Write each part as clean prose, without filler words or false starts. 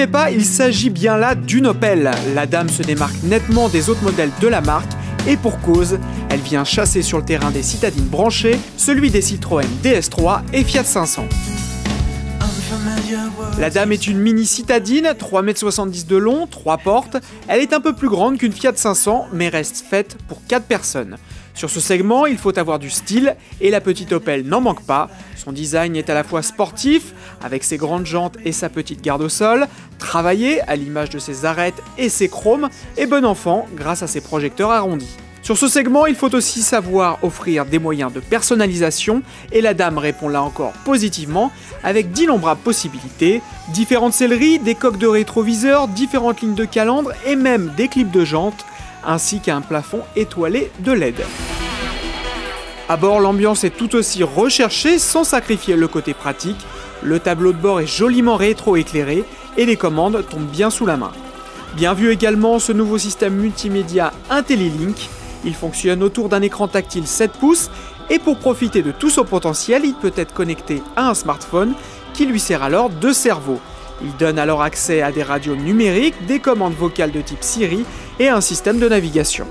bougez pas, il s'agit bien là d'une Opel. La dame se démarque nettement des autres modèles de la marque, et pour cause, elle vient chasser sur le terrain des citadines branchées, celui des Citroën DS3 et Fiat 500. La dame est une mini citadine, 3,70 m de long, 3 portes. Elle est un peu plus grande qu'une Fiat 500, mais reste faite pour 4 personnes. Sur ce segment, il faut avoir du style, et la petite Opel n'en manque pas. Son design est à la fois sportif, avec ses grandes jantes et sa petite garde au sol, travaillé à l'image de ses arêtes et ses chromes, et bon enfant grâce à ses projecteurs arrondis. Sur ce segment, il faut aussi savoir offrir des moyens de personnalisation, et la dame répond là encore positivement, avec d'innombrables possibilités, différentes selleries, des coques de rétroviseur, différentes lignes de calandre et même des clips de jantes, ainsi qu'un plafond étoilé de LED. À bord, l'ambiance est tout aussi recherchée sans sacrifier le côté pratique. Le tableau de bord est joliment rétro-éclairé et les commandes tombent bien sous la main. Bien vu également ce nouveau système multimédia IntelliLink. Il fonctionne autour d'un écran tactile 7 pouces et pour profiter de tout son potentiel, il peut être connecté à un smartphone qui lui sert alors de cerveau. Il donne alors accès à des radios numériques, des commandes vocales de type Siri et un système de navigation.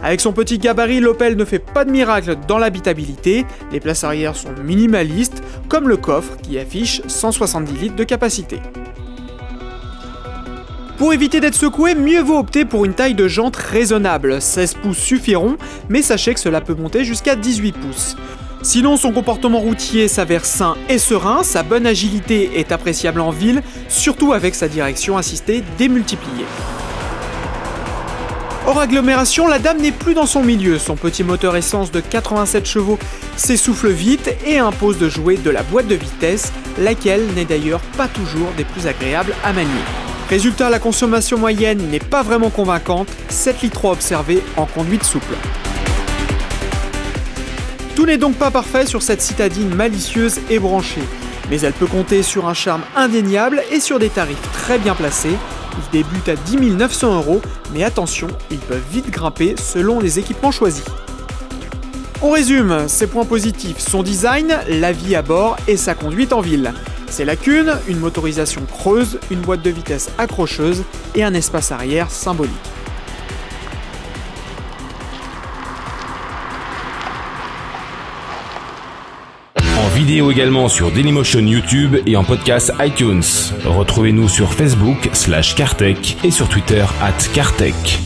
Avec son petit gabarit, l'Opel ne fait pas de miracle dans l'habitabilité. Les places arrière sont minimalistes, comme le coffre qui affiche 170 litres de capacité. Pour éviter d'être secoué, mieux vaut opter pour une taille de jante raisonnable. 16 pouces suffiront, mais sachez que cela peut monter jusqu'à 18 pouces. Sinon, son comportement routier s'avère sain et serein, sa bonne agilité est appréciable en ville, surtout avec sa direction assistée démultipliée. Hors agglomération, la dame n'est plus dans son milieu. Son petit moteur essence de 87 chevaux s'essouffle vite et impose de jouer de la boîte de vitesse, laquelle n'est d'ailleurs pas toujours des plus agréables à manier. Résultat, la consommation moyenne n'est pas vraiment convaincante, 7,3 litres observés en conduite souple. Tout n'est donc pas parfait sur cette citadine malicieuse et branchée, mais elle peut compter sur un charme indéniable et sur des tarifs très bien placés. Ils débutent à 10 900 €, mais attention, ils peuvent vite grimper selon les équipements choisis. On résume, ses points positifs, son design, la vie à bord et sa conduite en ville. Ses lacunes, une motorisation creuse, une boîte de vitesse accrocheuse et un espace arrière symbolique. En vidéo également sur Dailymotion YouTube et en podcast iTunes. Retrouvez-nous sur Facebook /Cartech et sur Twitter @Cartech.